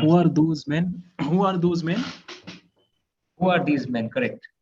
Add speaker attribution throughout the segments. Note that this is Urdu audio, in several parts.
Speaker 1: Who are those men? Who are those men?
Speaker 2: Who are these men? Correct.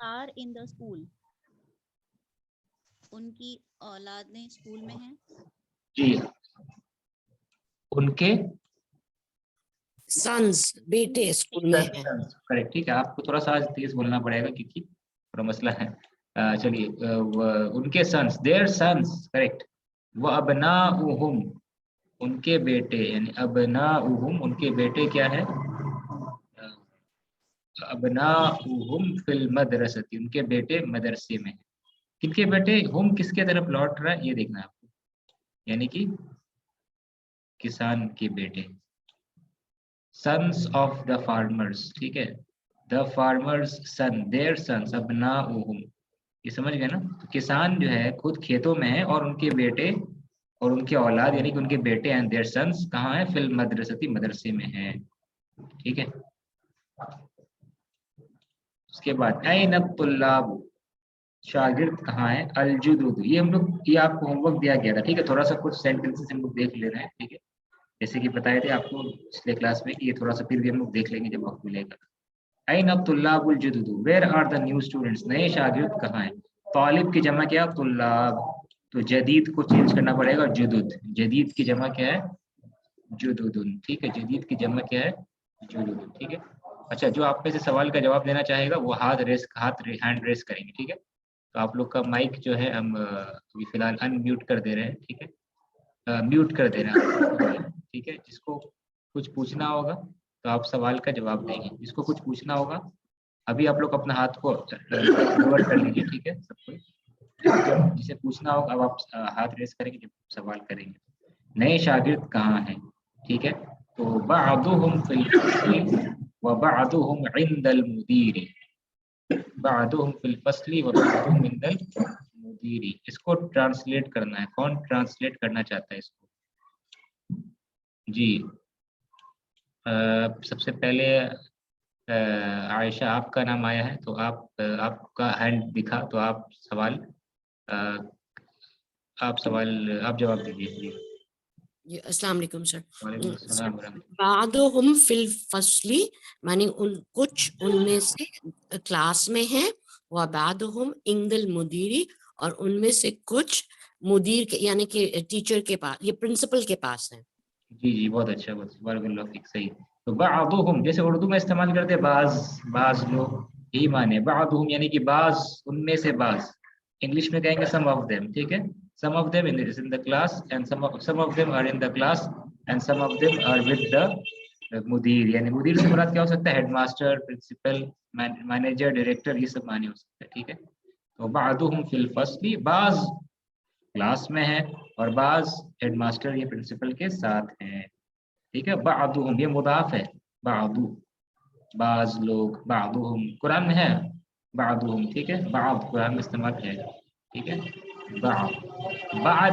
Speaker 3: are in the school. ان کی اولادیں اسکول میں ہیں.
Speaker 2: جی ان کے
Speaker 4: sons بیٹے اسکول میں ہیں.
Speaker 2: کریکٹ. ٹھیک ہے, آپ کو تھوڑا سا تیز بولنا پڑے گا کیونکہ تھوڑا مسئلہ ہے. چلیے ان کے سنس, دیئر سنس, کریکٹ. وہ ابناؤہم ان کے بیٹے, یعنی ابناؤہم ان کے بیٹے کیا ہے, ابناؤہم فی المدرسۃ ان کے بیٹے مدرسے میں ہیں. کن کے بیٹے, ہم کس کے طرف لوٹ رہا ہے یہ دیکھنا آپ کو, یعنی کہ کسان کے بیٹے, sons of the farmers. ٹھیک ہے, the farmers son, their sons ابناؤہم, یہ سمجھ گئے نا. تو کسان جو ہے خود کھیتوں میں ہے اور ان کے بیٹے اور ان کے اولاد یعنی کہ ان کے بیٹے ہیں, their sons کہاں ہیں, فی المدرسۃ مدرسے میں ہیں. ٹھیک ہے, اس کے بعد این الطلاب شاگرد کہاں ہیں, الجدد. یہ ہم لوگ یہ آپ کو ہوم ورک دیا گیا تھا. ٹھیک ہے, تھوڑا سا کچھ سینٹینسز ہم لوگ دیکھ لے رہے ہیں. ٹھیک ہے, جیسے کہ بتائے تھے آپ کو پچھلے کلاس میں کہ یہ تھوڑا سا پھر بھی ہم لوگ دیکھ لیں گے جب وقت ملے گا. این الطلاب الجدد, where are the new students, نئے شاگرد کہاں ہیں. طالب کی جمع کیا, طلاب. تو جدید کو چینج کرنا پڑے گا جدد. جدید کی جمع کیا ہے, جدد. ٹھیک ہے, جدید کی جمع کیا ہے, جدد. ٹھیک ہے. اچھا, جو آپ میں سے سوال کا جواب دینا چاہے گا وہ ہینڈ ریس کریں گے. ٹھیک ہے, تو آپ لوگ کا مائک جو ہے ہم ابھی فی الحال ان میوٹ کر دے رہے ہیں. ٹھیک ہے, میوٹ کر دے رہے ہیں. ٹھیک ہے, جس کو کچھ پوچھنا ہوگا تو آپ سوال کا جواب دیں گے. جس کو کچھ پوچھنا ہوگا ابھی آپ لوگ اپنا ہاتھ کو لوور کر لیجیے. ٹھیک ہے, سب کو جسے پوچھنا ہوگا اب آپ ہاتھ ریس کریں گے جب سوال کریں گے. نئے شاگرد کہاں ہیں. ٹھیک ہے, تو بعضهم فی الفصل وبعضهم عند المدیر. بعضهم فی الفصل وبعضهم عند المدیر. اس کو ٹرانسلیٹ کرنا ہے. کون ٹرانسلیٹ کرنا چاہتا ہے اس کو؟ جی سب سے پہلے عائشہ آپ کا نام آیا ہے, تو آپ کا ہینڈ دکھا, تو آپ سوال آپ جواب دیجیے.
Speaker 4: جی السلام علیکم سر.
Speaker 2: وعلیکم السلام ورحمۃ اللہ.
Speaker 4: بعضهم فی الفصل معنی کچھ ان میں سے کلاس میں ہیں, وبعضهم عند المدیر اور ان میں سے کچھ مدیر کے یعنی کہ ٹیچر کے پاس, یہ پرنسپل کے پاس ہیں.
Speaker 2: جی بہت اچھا, بارک اللہ فیک. صحیح. تو بعضهم جیسے اردو میں استعمال کرتے ہیں بعض لوگ, یہی معنی بعضهم یعنی کہ بعض ان میں سے بعض. انگلش میں کہیں گے some of them. ٹھیک ہے, some of them is in the class and some of them are in the class and some of them are with the مدیر. یعنی مدیر سے مراد کیا ہو سکتا ہے, headmaster, principal, manager, director, یہ سب معنی ہو سکتا ہے. ٹھیک ہے, تو بعضهم فی الفصل بعض کلاس میں ہے اور بعض ہیڈ ماسٹر یا پرنسپل کے ساتھ ہیں. ٹھیک ہے, بعضهم یہ مضاف ہے, بعض لوگ, بعضهم قرآن میں ہے بعضهم. ٹھیک ہے, بعض قرآن میں استعمال ہے. ٹھیک ہے, بعد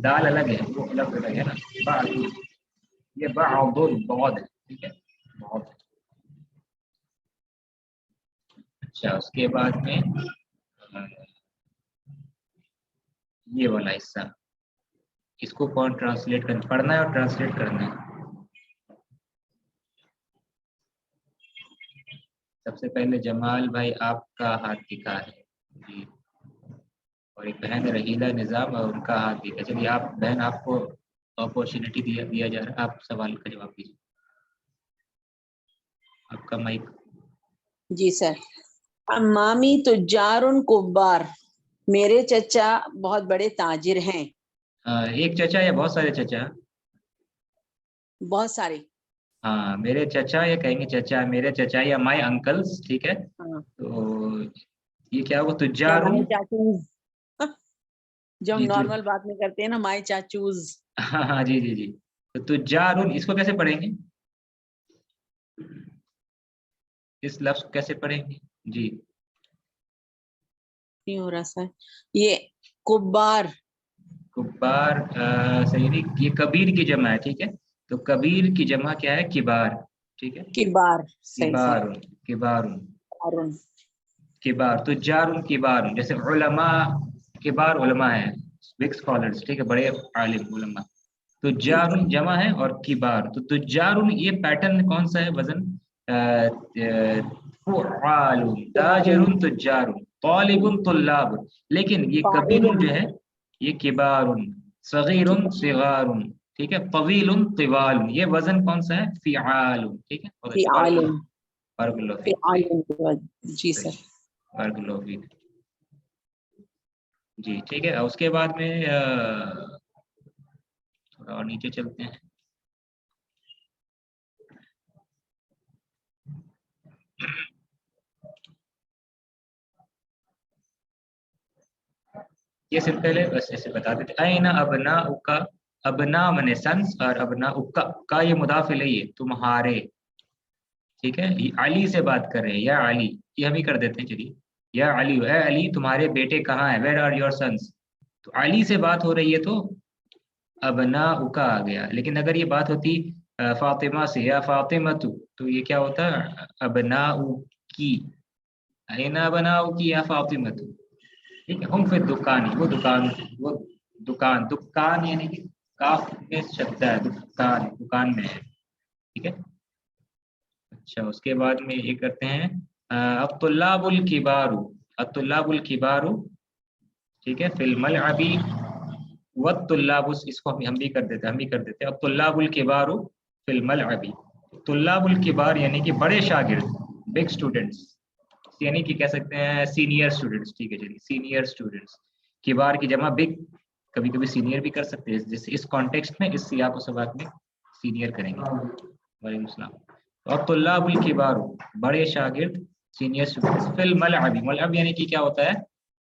Speaker 2: دال الگ ہے, وہ الگ ہے نا. بعد یہ بعض بہت ہے. ٹھیک ہے, بہت. اچھا, اس کے بعد میں یہ والا حصہ, اس کو کون ٹرانسلیٹ کرنا, پڑھنا ہے اور ٹرانسلیٹ کرنا ہے. سب سے پہلے جمال بھائی آپ کا ہاتھ دکھا ہے. جی, اور ایک بہن رحیلہ نظام اور ان کا ہاتھ دکھا. چلیے آپ بہن, آپ کو اپورچونیٹی دیا جا رہا ہے, آپ سوال کا جواب دیجیے. آپ کا مائک.
Speaker 5: جی سر. امامی تجار کبار, میرے چچا بہت بڑے تاجر ہیں.
Speaker 2: ایک چچا یا بہت سارے چچا؟
Speaker 5: بہت سارے.
Speaker 2: ہاں, میرے چچا یا کہیں گے چچا, میرے چچا یا مائی انکلس. ٹھیک ہے, تو یہ کیا ہوگا, تجار.
Speaker 5: جو ہم نارمل بات میں کرتے ہیں نا, مائی چاچوز.
Speaker 2: ہاں جی, تو تجار اس کو کیسے پڑھیں گے, اس لفظ کو کیسے پڑھیں گے؟ جی
Speaker 5: نہیں ہو رہا سر, یہ کبار.
Speaker 2: صحیح نہیں, یہ کبیر کی جمع ہے. ٹھیک ہے, تو کبیر کی جمع کیا ہے, کبار. ٹھیک ہے,
Speaker 5: کبار.
Speaker 2: کبار تجار کبار. جیسے علماء کبار علماء ہیں, بگ اسکالرز. ٹھیک ہے, بڑے عالم علماء. تجار جمع ہے اور کبار. تو تجار یہ پیٹرن کون سا ہے, وزن فعال تاجر تجار طالب طلاب. لیکن یہ کبیر جو ہے یہ کبار صغیر صغار ٹھیک ہے طویل طوال یہ وزن کون سا ہے فعال ٹھیک ہے
Speaker 5: فعال
Speaker 2: بارک اللہ فیک
Speaker 5: فعال جی سر
Speaker 2: بارک اللہ فیک جی ٹھیک ہے. اس کے بعد میں تھوڑا اور نیچے چلتے ہیں. یہ سے پہلے بس ایسے بتا دیتے این ابناؤک ابنا من سنس اور ابناؤک کا یہ مضاف الیہ تمہارے ٹھیک ہے. علی سے بات کر رہے ہیں یا علی یہ ہم ہی کر دیتے ہیں چلیے یا علی اے علی تمہارے بیٹے کہاں ہیں ویئر آر یور سنس. تو علی سے بات ہو رہی ہے تو ابناؤک آ گیا. لیکن اگر یہ بات ہوتی فاطمہ سے یا فاطمہ تو یہ کیا ہوتا ابناؤکی این ابناؤکی یا فاطمہ ٹھیک ہے. ہم فی الدکان وہ دکان یعنی کہ کاف میں شدہ ہے دکان میں ہے ٹھیک ہے. اچھا اس کے بعد میں یہ کرتے ہیں الطلاب الکبار ٹھیک ہے فی الملعب والطلاب اس کو ہم بھی کر دیتے الطلاب الکبار فی الملعب. طلاب الکبار یعنی کہ بڑے شاگرد بگ اسٹوڈنٹس یعنی کہ کہہ سکتے ہیں سینئر اسٹوڈنٹس ٹھیک ہے چلیے سینئر اسٹوڈنٹس. کبار کی جمع بگ کبھی کبھی سینئر بھی کر سکتے ہیں جیسے اس کانٹیکسٹ میں اس سیاق و سباق میں سینئر کریں گے. وعلیکم السلام. اور طلاب الکبار بڑے شاگرد سینئر اسٹوڈنٹس فی الملعب ملعب یعنی کہ کیا ہوتا ہے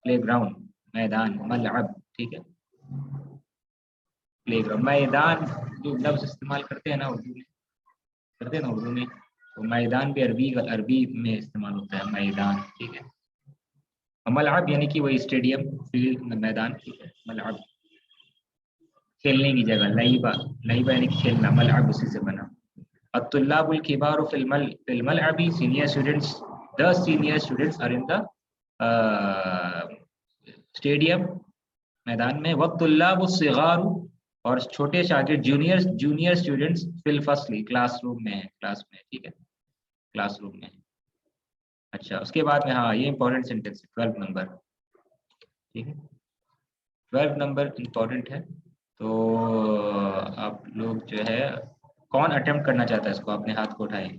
Speaker 2: پلے گراؤنڈ میدان ملعب ٹھیک ہے پلے گراؤنڈ میدان جو لفظ استعمال کرتے ہیں نا اردو میں تو میدان بھی عربی میں استعمال ہوتا ہے میدان ٹھیک ہے. ملعب یعنی کہ وہی اسٹیڈیم فیلڈ میدان ٹھیک ہے ملعب کھیلنے کی جگہ لعیبہ یعنی کہ کھیلنا ملعب اسی سے بنا. الطلاب الکبار فی الملعب senior students the senior students are in the stadium میدان میں. والطلاب الصغار اور چھوٹے شاگرد جونیئر اسٹوڈنٹس فی الفصل کلاس روم میں ٹھیک ہے کلاس روم میں. اچھا اس کے بعد میں ہاں یہ امپورٹنٹ سینٹینس 12 نمبر ٹھیک ہے 12 نمبر امپورٹنٹ ہے. تو آپ لوگ جو ہے کون اٹیمپٹ کرنا چاہتا ہے اس کو اپنے ہاتھ کو اٹھائیں.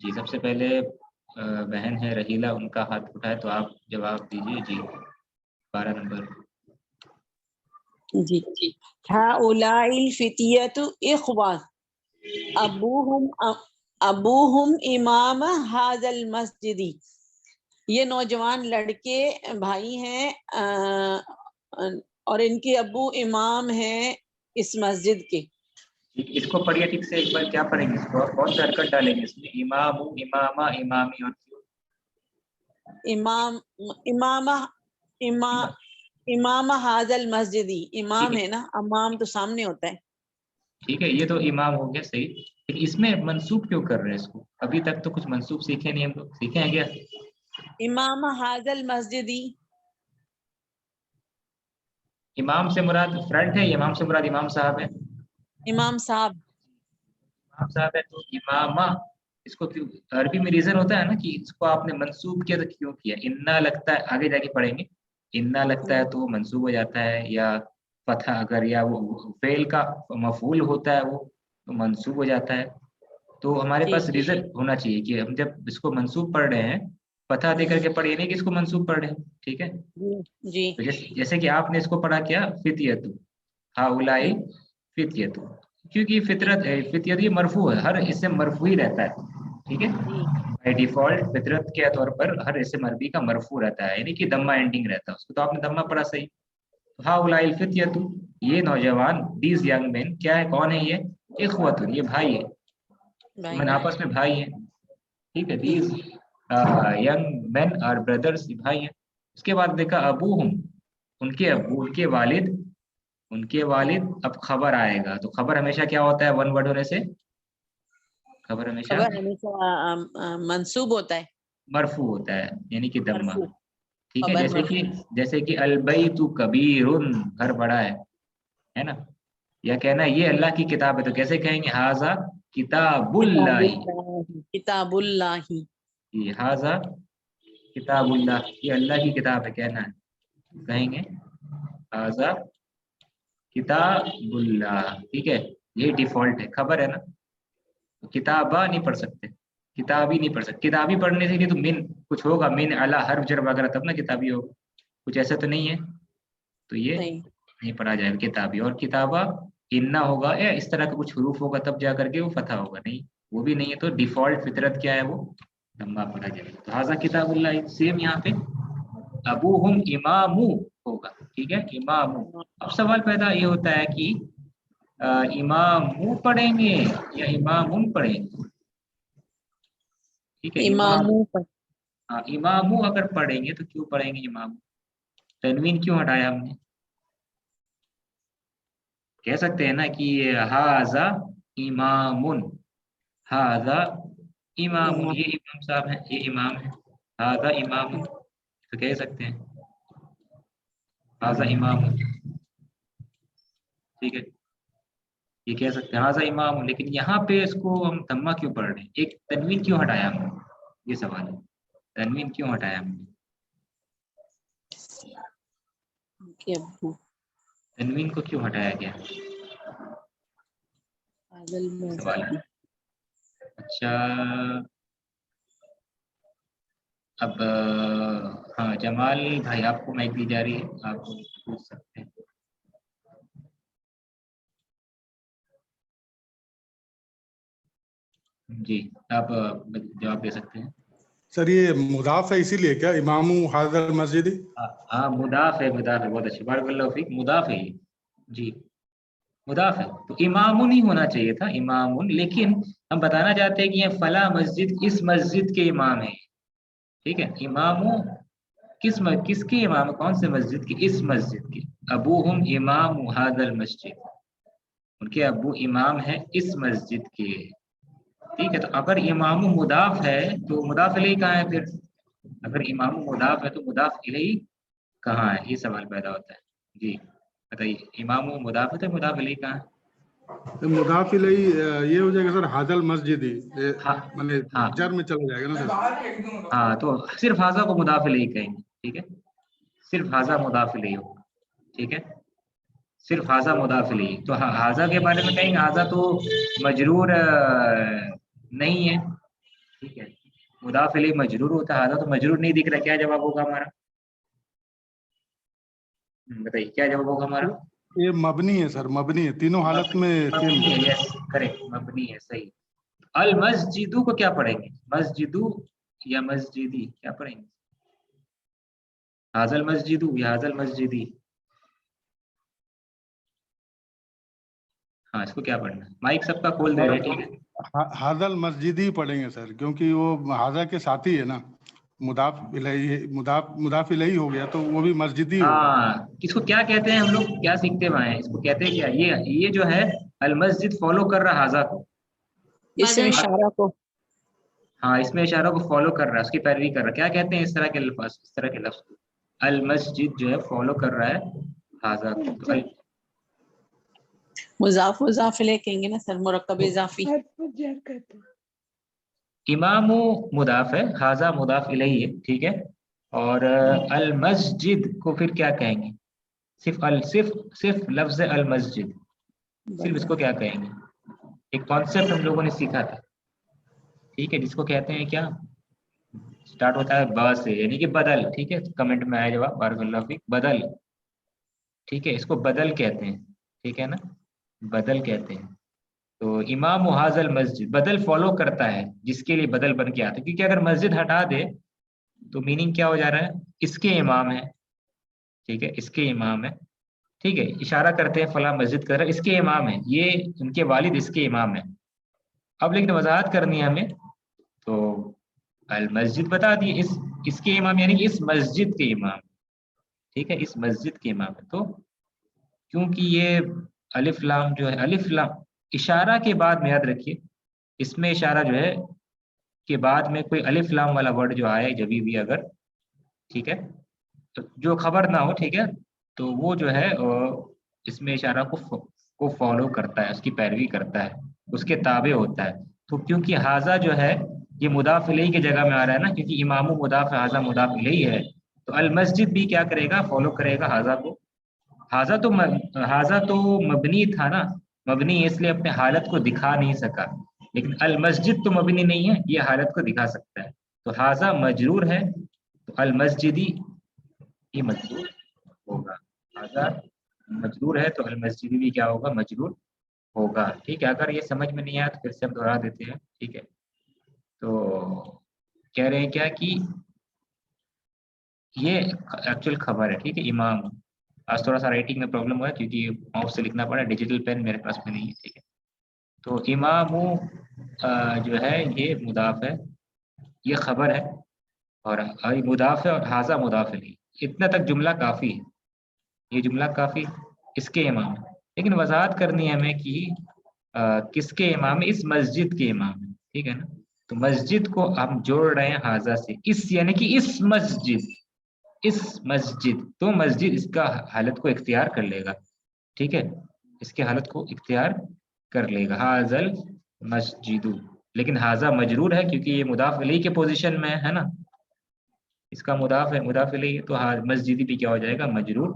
Speaker 2: جی سب سے پہلے بہن ہے رحیلہ ان کا ہاتھ اٹھائے تو آپ جواب دیجیے. جی 12 نمبر
Speaker 5: جی هؤلاء الفتية إخوة ابوہم امام هذا المسجد. یہ نوجوان لڑکے بھائی ہیں اور ان کے ابو امام ہیں اس مسجد کے.
Speaker 2: اس کو پڑھیے ٹھیک سے ایک بار کیا پڑھیں گے اس کو کون سا حرکت ڈالیں گے اس میں امام امامہ امامی اور
Speaker 5: امام هذا المسجد امام ہے نا امام تو سامنے ہوتا ہے
Speaker 2: ٹھیک ہے. یہ تو امام ہو گیا صحیح لیکن اس میں منسوب کیوں کر رہے ہیں اس کو ابھی تک تو کچھ منسوب سیکھے نہیں ہم لوگ سیکھے ہیں کیا
Speaker 5: امام هذا المسجد
Speaker 2: امام سے مراد فرنٹ ہے امام سے مراد امام صاحب ہے
Speaker 5: امام صاحب
Speaker 2: ہے تو امامہ اس کو کیوں عربی میں ریزن ہوتا ہے نا کہ اس کو آپ نے منسوب کیا تو کیوں کیا. انا لگتا ہے آگے جا کے پڑھیں گے انا لگتا ہے تو منسوب ہو جاتا ہے یا فتح اگر یا وہ فعل کا مفعول ہوتا ہے وہ تو منسوب ہو جاتا ہے. تو ہمارے پاس ریزن ہونا چاہیے کہ ہم جب اس کو منسوب پڑھ رہے ہیں فتح دے کر کے پڑھیے نہیں کہ اس کو منسوب پڑھ رہے ہیں ٹھیک ہے.
Speaker 5: جی
Speaker 2: جیسے کہ آپ نے اس کو پڑھا کیا فتیت ہؤلاء فتیت کیونکہ فطرت ہے فطرت یہ مرفوع ہے ہر اسم مرفوع ہی رہتا ہے ٹھیک ہے بائی ڈیفالٹ فطرت کے طور پر ہر اسم عربی کا مرفوع رہتا ہے یعنی کہ دمہ اینڈنگ رہتا ہے اس کو تو آپ نے دمہ پڑھا صحیح. ہؤلاء الفتیۃ یہ نوجوان دیز ینگ مین کیا ہے کون ہے یہ اخوۃ یہ بھائی ہے من آپس میں بھائی ہیں ٹھیک ہے دیز ینگ مین اور بردرز بھائی ہیں. اس کے بعد دیکھا ابوہم ان کے ابو ان کے والد اب خبر آئے گا تو خبر ہمیشہ کیا ہوتا ہے ون ورڈ ہونے سے خبر ہمیشہ
Speaker 5: منصوب ہوتا ہے
Speaker 2: مرفوع ہوتا ہے یعنی کہ دمہ ٹھیک ہے.
Speaker 5: خبر
Speaker 2: جیسے کہ البیت کبیر گھر بڑا ہے نا یا کہنا ہے یہ اللہ کی کتاب ہے تو کیسے کہیں گے حاذا کتاب اللہ،
Speaker 5: کتاب اللہ،
Speaker 2: یہ حاذا کتاب اللہ، یہ اللہ کی کتاب ہے کہنا ہے، کہیں گے حاذا کتاب اللہ، ٹھیک ہے، یہ ڈیفالٹ ہے، خبر ہے نا، کتابہ نہیں پڑھ سکتے، کتابی نہیں پڑھ سکتے، کتابی پڑھنے سے لیے تو من کچھ ہوگا، من اعلیٰ حرف جر وغیرہ تب نا کتابی ہوگا، کچھ ایسا تو نہیں ہے، تو یہ
Speaker 5: نہیں
Speaker 2: نہیں پڑھا جائے گا کتابی، اور کتابہ اننا ہوگا یا اس طرح کا کچھ حروف ہوگا تب جا کر کے وہ فتح ہوگا، نہیں وہ بھی نہیں ہے، تو ڈیفالٹ فطرت کیا ہے وہ لمبا پڑھا جائے گا، تو حاذا کتاب اللہ، سیم یہاں پہ ابوہم امام ہوگا، ٹھیک ہے، امام۔ اب سوال پیدا یہ ہوتا ہے کہ امام پڑھیں گے یا امام پڑھیں گے، ٹھیک ہے،
Speaker 5: اماموں پر
Speaker 2: ہاں امام اگر پڑھیں گے تو کیوں پڑھیں گے امام، تنوین کیوں ہٹایا ہم نے، کہہ سکتے ہیں نا کہ ہاذا امام، ہاذا امام، یہ امام صاحب ہیں، یہ امام ہے، ہاذا امام تو کہہ سکتے ہیں ہاذا امام، ٹھیک ہے، یہ کہہ سکتے ہیں ہاذا امام، لیکن یہاں پہ اس کو ہم دھما کیوں پڑھ رہے ہیں، ایک تنوین کیوں ہٹایا ہم نے، یہ سوال ہے، تنوین کیوں ہٹایا ہم نے،
Speaker 5: کے ابو
Speaker 2: تنوین کو کیوں ہٹایا گیا
Speaker 5: عادل
Speaker 2: سوال ہے۔ اچھا اب ہاں جمال بھائی آپ کو مائک دی جا رہی ہے، آپ پوچھ سکتے ہیں۔ جی آپ جواب دے سکتے ہیں۔
Speaker 6: سر یہ مضاف ہے اسی لیے کیا امام حاضر مسجد؟
Speaker 2: ہاں مضاف ہے، مضاف ہے، بہت اچھی، بارک اللہ فیک، مضاف ہے یہ، جی مضاف ہے، تو امام نہیں ہونا چاہیے تھا، امام، لیکن ہم بتانا چاہتے ہیں کہ یہ فلاں مسجد اس مسجد کے امام ہیں، ٹھیک ہے، امام کس کے امام، کون سے مسجد کے، اس مسجد کے، ابوہم امام حاضر المسجد، ان کے ابو امام ہیں اس مسجد کے، ٹھیک ہے، تو اگر امام مضاف ہے تو مضاف الیہ کہاں ہے پھر، اگر امام مضاف ہے تو مضاف الیہ کہاں ہے، یہ سوال پیدا ہوتا ہے، جی بتائیے، امام مضاف ہے تو مضاف الیہ کہاں ہے؟
Speaker 6: مضاف الیہ یہ ہو جائے گا سر حاضر مسجد ہی، مطلب
Speaker 2: ہاں
Speaker 6: جر میں چلا جائے گا نا سر،
Speaker 2: ہاں تو صرف حاضہ کو مضاف الیہ کہیں گے، ٹھیک ہے، صرف حاضہ مضاف الیہ ہوگا، ٹھیک ہے، صرف حاضہ مضاف الیہ، تو حاضہ کے بارے میں کہیں گے حاضہ تو مجرور نہیں ہے، ٹھیک ہے، مضاف الیہ مجرور ہوتا ہے، حاضہ تو مجرور نہیں دکھ رہا، کیا جواب ہوگا ہمارا، بتائیے کیا جواب ہوگا ہمارا؟
Speaker 6: یہ مبنی ہے سر، مبنی ہے، تینوں حالت میں سیم
Speaker 2: مبنی ہے، یس کریکٹ، مبنی ہے، صحیح۔ المسجدو کو کیا پڑھیں گے، مسجدو یا مسجدی، کیا پڑھیں گے، حاضر مسجدو یا حاضر مسجدی، ہاں اس کو کیا پڑھنا ہے، مائک سب کا کھول دے رہے ہیں، ٹھیک ہے،
Speaker 6: حاضر مسجد ہی پڑھیں گے سر، کیونکہ وہ حاضر کے ساتھی ہے نا، مضاف الیہ، مضاف الیہ ہو گیا تو وہ بھی مسجدی ہوگا۔
Speaker 2: ہاں اس کو کیا کہتے ہیں، ہم لوگ کیا سیکھتے ہوئے ہیں، اس کو کہتے ہیں کیا، یہ جو ہے المسجد فالو کر رہا حاضہ کو،
Speaker 5: اس میں اشارہ کو،
Speaker 2: ہاں اس میں اشارہ کو فالو کر رہا ہے، اس کی پیروی کر رہا ہے، کیا کہتے ہیں اس طرح کے الفاظ، اس طرح کے لفظ کو، المسجد جو ہے فالو کر رہا ہے حاضہ کو، تو
Speaker 5: مضاف مضاف الیہ کہیں گے نا سر، مرکب اضافی،
Speaker 2: امام مضاف ہے، حاضہ مضاف الیہ ہے، ٹھیک ہے، اور المسجد کو پھر کیا کہیں گے، صرف لفظ المسجد، صرف اس کو کیا کہیں گے، ایک کانسیپٹ ہم لوگوں نے سیکھا تھا، ٹھیک ہے، جس کو کہتے ہیں کیا، سٹارٹ ہوتا ہے با سے، یعنی کہ بدل، ٹھیک ہے، کمنٹ میں آیا جواب، بارک اللہ فیک، بدل، ٹھیک ہے، اس کو بدل کہتے ہیں، ٹھیک ہے نا، بدل کہتے ہیں، تو امام حاضر المسجد، بدل فالو کرتا ہے جس کے لیے بدل بن کے آتا ہے، کیونکہ اگر مسجد ہٹا دے تو میننگ کیا ہو جا رہا ہے، اس کے امام ہے، ٹھیک ہے، اس کے امام ہے، ٹھیک ہے، اشارہ کرتے ہیں فلاں مسجد کا اس کے امام ہے، یہ ان کے والد اس کے امام ہے، اب لیکن وضاحت کرنی ہے ہمیں، تو المسجد بتا دیے، اس کے امام یعنی کہ اس مسجد کے امام، ٹھیک ہے، اس مسجد کے امام ہے، تو کیونکہ یہ الف لام جو ہے، الف لام اشارہ کے بعد میں یاد رکھیے، اس میں اشارہ جو ہے کے بعد میں کوئی الف لام والا ورڈ جو آئے جبھی بھی اگر، ٹھیک ہے، تو جو خبر نہ ہو، ٹھیک ہے، تو وہ جو ہے اس میں اشارہ کو کو فالو کرتا ہے, اس کی پیروی کرتا ہے, اس کے تابع ہوتا ہے. تو کیونکہ حاضہ جو ہے یہ مضاف الیہ کی جگہ میں آ رہا ہے نا, کیونکہ امام مضاف ہے, حاضہ مضاف الیہ ہے, تو المسجد بھی کیا کرے گا, فالو کرے گا حاضہ کو. حاضہ تو مبنی تھا نا, مبنی اس لیے اپنے حالت کو دکھا نہیں سکا, لیکن المسجد تو مبنی نہیں ہے, یہ حالت کو دکھا سکتا ہے. تو حاضہ مجرور ہے, تو المسجدی یہ مجرور ہوگا. حاضہ مجرور ہے تو المسجدی بھی کیا ہوگا, مجرور ہوگا. ٹھیک ہے, اگر یہ سمجھ میں نہیں آیا تو پھر سے ہم دوہرا دیتے ہیں. ٹھیک ہے, تو کہہ رہے ہیں کیا کہ یہ ایکچوئل خبر ہے. ٹھیک ہے, امام, آج تھوڑا سا رائٹنگ میں پرابلم ہوا ہے کیونکہ ماؤس سے لکھنا پڑا, ڈیجیٹل پین میرے پاس میں نہیں ہے. ٹھیک ہے, تو امام جو ہے یہ مضاف ہے, یہ خبر ہے, اور مضاف ہے, اور حاضہ مضاف ہے. اتنا تک جملہ کافی ہے, یہ جملہ کافی اس کے امام ہے. لیکن وضاحت کرنی ہے ہمیں کہ کس کے امام ہے, اس مسجد کے امام ہے. ٹھیک ہے نا, تو مسجد کو ہم جوڑ رہے ہیں حاضہ سے, اس یعنی کہ اس مسجد, تو مسجد اس کا حالت کو اختیار کر لے گا. ٹھیک ہے, اس کے حالت کو اختیار کر لے گا, حاضل مسجد. لیکن حاضہ مجرور ہے کیونکہ یہ مضاف الیہ کے پوزیشن میں ہے نا, اس کا مضاف ہے, مضاف الیہ, تو مسجدی بھی کیا ہو جائے گا, مجرور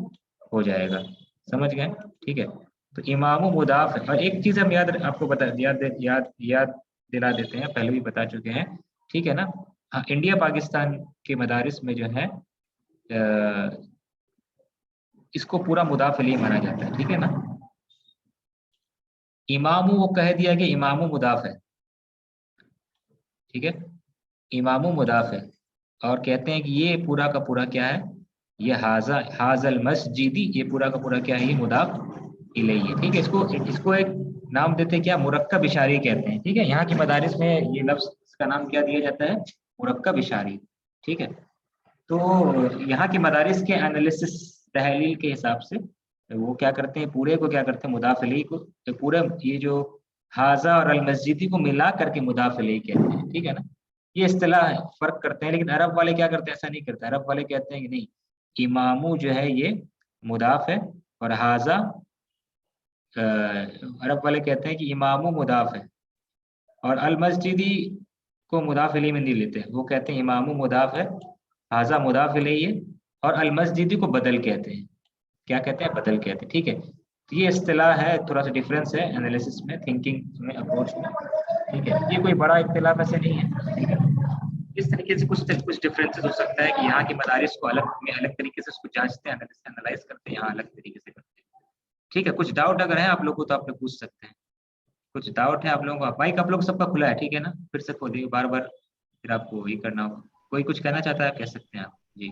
Speaker 2: ہو جائے گا. سمجھ گئے؟ ٹھیک ہے, تو امام و مضاف ہے. اور ایک چیز ہم آپ کو یاد دلا دیتے ہیں, پہلے بھی بتا چکے ہیں. ٹھیک ہے نا, ہاں, انڈیا پاکستان کے مدارس میں جو ہے اس کو پورا مضاف الیہ مانا جاتا ہے. ٹھیک ہے نا, امام وہ کہہ دیا کہ امام مضاف ہے. ٹھیک ہے, امام مضاف ہے, اور کہتے ہیں کہ یہ پورا کا پورا کیا ہے, یہ حاض المسجدی, یہ پورا کا پورا کیا ہے, یہ مضاف الیہ ہے. ٹھیک ہے, اس کو ایک نام دیتے ہیں, کیا, مرکب اشاری کہتے ہیں. ٹھیک ہے, یہاں کی مدارس میں یہ لفظ, اس کا نام کیا دیا جاتا ہے, مرکب اشاری. ٹھیک ہے, تو یہاں کی مدارس کے انالیسس, تحلیل کے حساب سے وہ کیا کرتے ہیں, پورے کو کیا کرتے ہیں, مضاف الیہ کو, پورے یہ جو حاضہ اور المسجدی کو ملا کر کے مضاف الیہ کہتے ہیں. ٹھیک ہے نا, یہ اصطلاح ہے, فرق کرتے ہیں. لیکن عرب والے کیا کرتے ہیں, ایسا نہیں کرتے. عرب والے کہتے ہیں کہ نہیں, امامو جو ہے یہ مضاف ہے, اور حاضہ, عرب والے کہتے ہیں کہ امامو مضاف ہے, اور المسجدی کو مضاف الیہ میں نہیں لیتے. وہ کہتے ہیں امامو مضاف ہے, حاضہ مضاف الیہ ہے, اور المسجدی کو بدل کہتے ہیں. کیا کہتے ہیں, بدل کہتے ہیں. ٹھیک ہے, تو یہ اصطلاح ہے, تھوڑا سا ڈفرینس ہے انالیسس میں, تھنکنگ میں, اپروچ میں. ٹھیک ہے, یہ کوئی بڑا اختلاف ایسے نہیں ہے. ٹھیک ہے, اس طریقے سے کچھ ڈفرینسز ہو سکتا ہے کہ یہاں کی مدارس کو الگ طریقے سے اس کو جانچتے ہیں, انالائز کرتے ہیں, یہاں الگ طریقے سے کرتے ہیں. ٹھیک ہے, کچھ ڈاؤٹ اگر ہے آپ لوگوں کو تو آپ لوگ پوچھ سکتے ہیں. کچھ ڈاؤٹ ہے آپ لوگوں کو, مائک آپ لوگ سب کا کھلا ہے. ٹھیک ہے نا, پھر سے کھولیے بار بار, پھر آپ کو یہ کرنا ہوگا. کوئی کچھ کہنا چاہتا ہے, کہہ سکتے ہیں آپ. جی,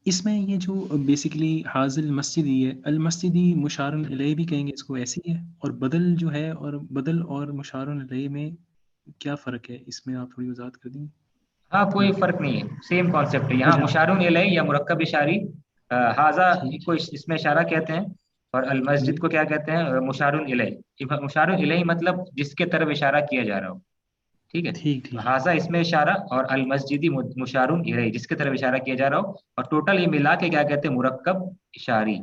Speaker 1: اس میں یہ جو بیسیکلی حاضل مسجدی ہے, المسجدی مشار الیہ بھی کہیں گے اس کو, ایسی ہے. اور بدل جو ہے, اور بدل اور مشار الیہ میں کیا فرق ہے, اس میں آپ تھوڑی وضاحت کر دیں گے.
Speaker 2: ہاں, کوئی فرق نہیں ہے, سیم کانسیپٹ ہے. یہاں مشار الیہ یا مرکب اشاری, حاضہ کو اس میں اشارہ کہتے ہیں, اور المسجد کو کیا کہتے ہیں, مشار الیہ. مشار الیہ مطلب جس کے طرف اشارہ کیا جا رہا ہو. ٹھیک ہے,
Speaker 1: ٹھیک
Speaker 2: حاضہ اس میں اشارہ, اور المسجدی مشار الیہ جس کے طرف اشارہ کیا جا رہا ہو. اور ٹوٹل یہ ملا کے کیا کہتے ہیں, مرکب اشاری.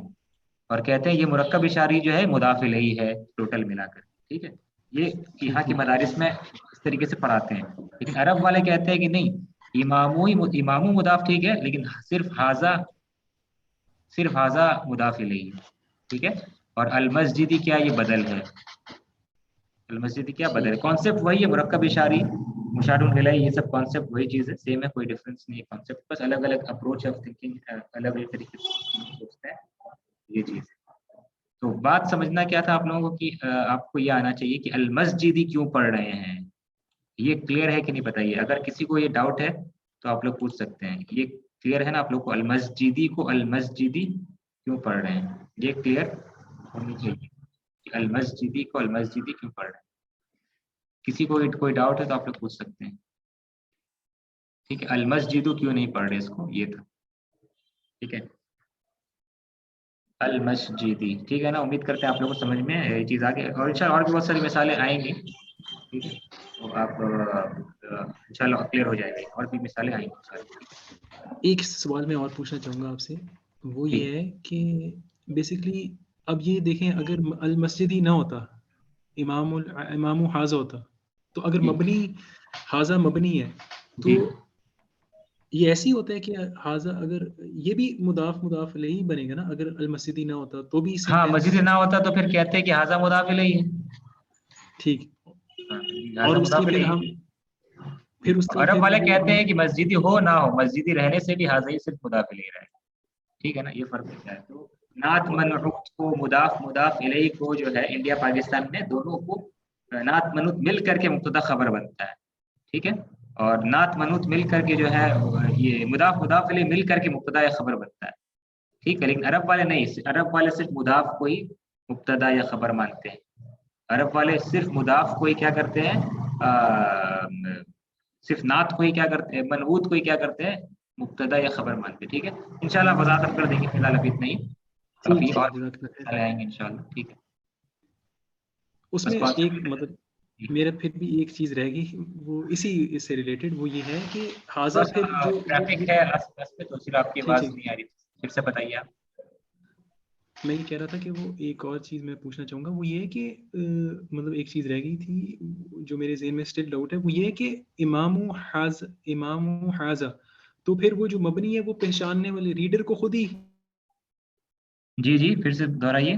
Speaker 2: اور کہتے ہیں یہ مرکب اشاری جو ہے مضاف الیہ ہے, ٹوٹل ملا کر. ٹھیک ہے, یہ یہاں کی مدارس میں اس طریقے سے پڑھاتے ہیں. لیکن عرب والے کہتے ہیں کہ نہیں, امامو مضاف ٹھیک ہے, لیکن صرف حاضہ مضاف الیہ. ٹھیک ہے, اور المسجدی کیا, یہ بدل ہے. المسجدی کیا, بدل ہے. کانسیپٹ وہی ہے, مرکب اشاری, مشار الیہ, یہ سب کانسیپٹ وہی چیز ہے, سیم ہے, کوئی ڈفرینس نہیں ہے کانسیپٹ, بس الگ الگ اپروچ آف تھنکنگ, الگ الگ طریقے سے سوچتے ہیں, یہ چیز ہے. تو بات سمجھنا کیا تھا آپ لوگوں کو, کہ آپ کو یہ آنا چاہیے کہ المسجدی کیوں پڑھ رہے ہیں. یہ کلیئر ہے کہ نہیں بتائیے. اگر کسی کو یہ ڈاؤٹ ہے تو آپ لوگ پوچھ سکتے ہیں. یہ کلیئر ہے نا آپ لوگ کو, المسجدی کیوں پڑھ رہے ہیں, یہ کلیئر ہونی چاہیے کہ المسجدی کیوں پڑھ رہے ہیں. کسی کو کوئی ڈاؤٹ ہے تو آپ لوگ پوچھ سکتے ہیں. ٹھیک ہے, المسجدو کیوں نہیں پڑھ رہے اس کو, یہ تھا. ٹھیک ہے, المسجدی. ٹھیک ہے نا, امید کرتے ہیں آپ لوگوں کو سمجھ میں یہ چیز آگے, اور انشاءاللہ اور بھی بہت ساری مثالیں آئیں گی. ٹھیک ہے, تو آپ انشاءاللہ کلیئر ہو جائے گا, اور بھی مثالیں آئیں گی.
Speaker 1: ایک سوال میں اور پوچھنا چاہوں گا آپ سے, وہ یہ ہے کہ بیسیکلی اب یہ دیکھیں اگر المسجدی نہ ہوتا امام حاضہ ہوتا تو اگر
Speaker 2: جی
Speaker 1: مبنی حاضہ مبنی ہے تو
Speaker 2: جی
Speaker 1: یہ ایسی ہوتا ہے کہ حاضہ اگر یہ بھی مضاف الیہ بنے گا نا اگر المسجدی نہ ہوتا تو بھی
Speaker 2: ہاں
Speaker 1: سینٹینس
Speaker 2: مسجد نہ ہوتا تو پھر کہتے ہیں کہ حاضہ مضاف الیہ ہے.
Speaker 1: ٹھیک.
Speaker 2: ہاں،
Speaker 1: اور
Speaker 2: حاضہ
Speaker 1: اس کے
Speaker 2: مضاف
Speaker 1: پھر
Speaker 2: الیہ.
Speaker 1: ہم پھر اس کا
Speaker 2: عرب
Speaker 1: پھر
Speaker 2: والے
Speaker 1: وہ
Speaker 2: کہتے
Speaker 1: ہم
Speaker 2: ہیں کہ مسجدی ہو نہ ہو مسجدی رہنے سے بھی حاضہ ہی صرف مضاف الیہ رہے. ٹھیک ہے نا, یہ فرق ہوتا ہے. تو نعت منعوت کو مضاف الیہ کو جو ہے انڈیا پاکستان میں دونوں کو نعت منعوت مل کر کے مبتدا خبر بنتا ہے. ٹھیک ہے, اور نعت منعوت مل کر کے جو ہے یہ مضاف الیہ مل کر کے مبتدا یا خبر بنتا ہے. ٹھیک ہے, لیکن عرب والے نہیں, عرب والے صرف مضاف کو ہی مبتدا یا خبر مانتے ہیں. عرب والے صرف مضاف کو ہی کیا کرتے ہیں, صرف نعت کو ہی کیا کرتے ہیں, منعوت کو ہی کیا کرتے ہیں, مبتدا یا خبر مانتے ہیں. ٹھیک ہے, انشاءاللہ وضاحت کر دیں گے, فی الحال ابھی اتنا ہی کافی,
Speaker 1: ٹھیک
Speaker 2: اور
Speaker 1: جزاک اللہ خیر.
Speaker 2: چلے آئیں گے انشاءاللہ. ٹھیک ہے,
Speaker 1: اس
Speaker 2: بس
Speaker 1: میں
Speaker 2: بات
Speaker 1: ایک مطلب میرا پھر بھی ایک چیز رہ گئی, وہ اسی سے ریلیٹڈ, وہ یہ ہے کہ حاضہ
Speaker 2: تھوڑا
Speaker 1: پھر
Speaker 2: سا
Speaker 1: جو
Speaker 2: ٹریفک ہے بس پہ, تو صرف آپ کی
Speaker 1: ٹھیک
Speaker 2: آواز
Speaker 1: ٹھیک
Speaker 2: نہیں آ رہی, پھر سے بتائیے آپ.
Speaker 1: میں یہ کہہ رہا تھا کہ وہ ایک اور چیز میں پوچھنا چاہوں گا, وہ یہ ہے کہ مطلب ایک چیز رہ گئی تھی جو میرے ذہن میں اسٹل ڈاؤٹ ہے, وہ یہ ہے کہ امام حاضہ تو پھر وہ جو مبنی ہے وہ پہچاننے والے ریڈر کو خود ہی
Speaker 2: جی جی پھر سے دہرائیے.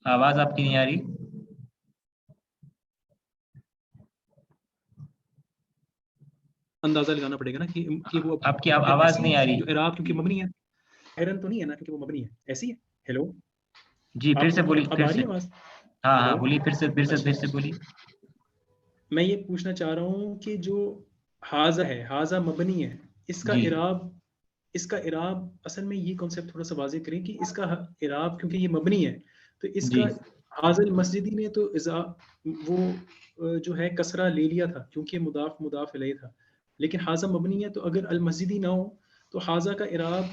Speaker 2: آواز آپ کی نہیں آ رہی.
Speaker 1: اندازہ لگانا پڑے گا نا کہ وہ
Speaker 2: آپ کی آواز نہیں آ رہی.
Speaker 1: جو اعراب کیونکہ مبنی ہے, ایرن تو نہیں ہے نا کیونکہ وہ مبنی ہے, ایسی ہے. ہیلو,
Speaker 2: جی پھر سے بولیے,
Speaker 1: اب
Speaker 2: پھر
Speaker 1: آ رہی
Speaker 2: سے.
Speaker 1: ہے آواز؟
Speaker 2: ہاں ہاں
Speaker 1: ہیلو,
Speaker 2: بولیے, پھر
Speaker 1: اچھا
Speaker 2: سے بولیے.
Speaker 1: میں یہ پوچھنا چاہ رہا ہوں کہ جو حاضہ ہے, حاضہ مبنی ہے, اس کا
Speaker 2: جی
Speaker 1: اعراب اصل میں یہ کانسیپٹ تھوڑا سا واضح کریں کہ اس کا اعراب کیونکہ یہ مبنی ہے تو اس
Speaker 2: جی
Speaker 1: کا حاضر مسجدی نے تو وہ جو ہے کسرہ لے لیا تھا کیونکہ مضاف الیہ تھا, لیکن حاضہ مبنی ہے تو اگر المسجدی نہ ہو تو حاضہ کا اعراب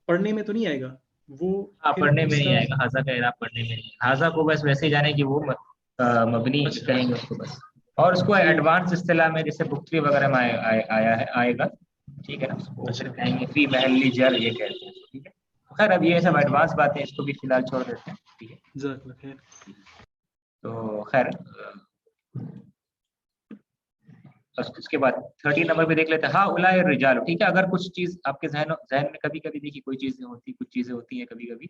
Speaker 1: پڑھنے میں تو نہیں آئے گا, وہ
Speaker 2: ہاں
Speaker 1: پھر
Speaker 2: پڑھنے میں
Speaker 1: اس
Speaker 2: نہیں
Speaker 1: کا
Speaker 2: آئے گا, حاضہ کا اعراب پڑھنے میں نہیں. حاضہ کو بس ویسے ہی جانے کہ وہ مبنی
Speaker 1: اچھا
Speaker 2: کہیں گے اس کو بس, اور اس کو ایڈوانس اصطلاح میں جیسے بختری وغیرہ میں آئے گا. ٹھیک ہے نا, اس کو
Speaker 1: اچھا
Speaker 2: پھر کہیں گے فی محل جر, یہ کہتے ہیں. ٹھیک ہے, خیر اب یہ سب
Speaker 1: ٹھیک
Speaker 2: ایڈوانس باتیں, اس کو بھی فی الحال چھوڑ دیتے ہیں. ٹھیک ہے,
Speaker 1: جزاک اللہ خیر.
Speaker 2: تو خیر اس کے بعد 30 نمبر پہ دیکھ لیتے ہیں, ہاں اولئک الرجال. ٹھیک ہے, اگر کچھ چیز آپ کے ذہن میں کبھی کبھی دیکھیے کوئی چیزیں ہوتی, کچھ چیزیں ہوتی ہیں کبھی کبھی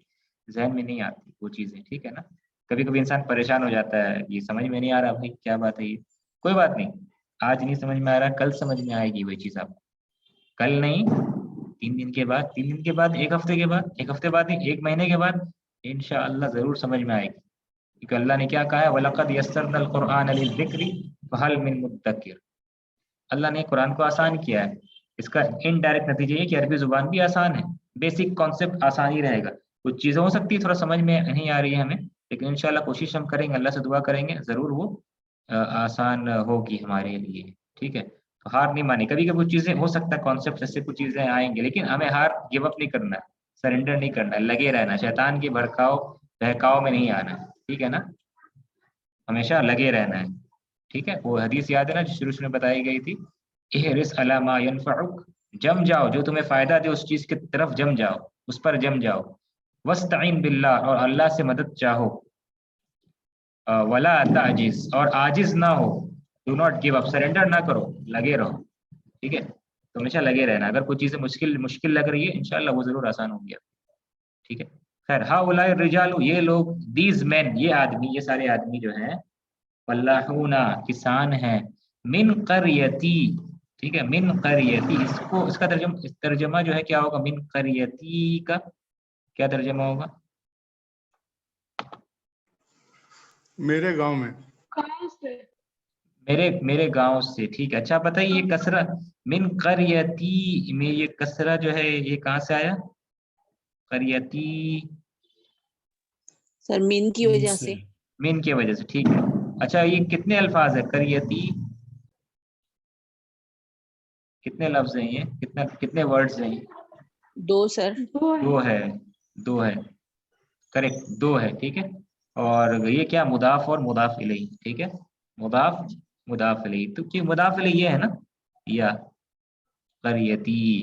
Speaker 2: ذہن میں نہیں آتی وہ چیزیں. ٹھیک ہے نا, کبھی کبھی انسان پریشان ہو جاتا ہے, یہ سمجھ میں نہیں آ رہا بھائی کیا بات ہے, یہ کوئی بات نہیں, آج نہیں سمجھ میں آ رہا, کل سمجھ میں آئے گی وہی چیز آپ کو. کل نہیں, 3 دن کے بعد, 3 دن کے بعد, 1 ہفتے کے بعد, 1 ہفتے بعد نہیں, 1 مہینے کے بعد انشاءاللہ ضرور سمجھ میں آئے گی. کیونکہ اللہ نے کیا کہا ہے, وَلَقَدْ يَسَّرْنَا الْقُرْآنَ لِلذِّكْرِ فَهَلْ مِن مُدَّكِرٍ. اللہ نے قرآن کو آسان کیا ہے. اس کا انڈائریکٹ نتیجہ یہ کہ عربی زبان بھی آسان ہے, بیسک کانسیپٹ آسان ہی رہے گا. کچھ چیزیں ہو سکتی ہے تھوڑا سمجھ میں نہیں آ رہی ہے ہمیں, لیکن انشاءاللہ کوشش ہم کریں گے, اللہ سے دعا کریں گے, ضرور وہ آسان ہوگی ہمارے لیے. ٹھیک ہے, تو ہار نہیں مانی. کبھی کبھی کچھ چیزیں ہو سکتا ہے کانسیپٹ جیسے کچھ چیزیں آئیں گے, لیکن ہمیں ہار گیو اپ نہیں کرنا, سرنڈر نہیں کرنا, لگے رہنا, شیطان کے بہکاؤ میں نہیں آنا. ٹھیک ہے نا, ہمیشہ لگے رہنا ہے. ٹھیک ہے, وہ حدیث یاد ہے نا جو شروع میں بتائی گئی تھی, احرص علی ما ينفعک, جم جاؤ جو تمہیں فائدہ دے اس چیز کی طرف جم جاؤ, اس پر جم جاؤ. واستعین باللہ, اور اللہ سے مدد چاہو. ولا تعجز, اور عاجز نہ ہو. Do not give up, surrender نہ کرو, لگے رہو. ٹھیک ہے, تو ہمیشہ لگے رہنا. اگر کوئی چیزیں مشکل لگ رہی ہے انشاءاللہ وہ ضرور آسان ہوگی. ٹھیک ہے, خیر ہؤلاء الرجال, یہ لوگ, دیز مین, یہ آدمی, یہ سارے آدمی جو ہیں, فلاحون, کسان ہیں, من قریتی. ٹھیک ہے, من قریتی, اس کا ترجمہ جو ہے کیا ہوگا, من قریتی کا کیا ترجمہ ہوگا؟
Speaker 6: میرے گاؤں میں.
Speaker 2: میرے گاؤں سے. ٹھیک ہے, اچھا بتائیے یہ کسرہ من قریتی میں, یہ کسرہ جو ہے یہ کہاں سے آیا؟ قریتی
Speaker 5: سر مین کی وجہ سے.
Speaker 2: مین کی وجہ سے. ٹھیک ہے, اچھا یہ کتنے الفاظ ہے قریتی, کتنے لفظ ہیں یہ, کتنے ورڈز ہیں یہ؟
Speaker 5: 2 سر.
Speaker 2: 2 ہے کریکٹ, 2 ہے. ٹھیک ہے, اور یہ کیا, مضاف اور مضاف الیہ. ٹھیک ہے, مضاف الیہ, تو کہ مضاف الیہ یہ ہے نا, یا قریتی.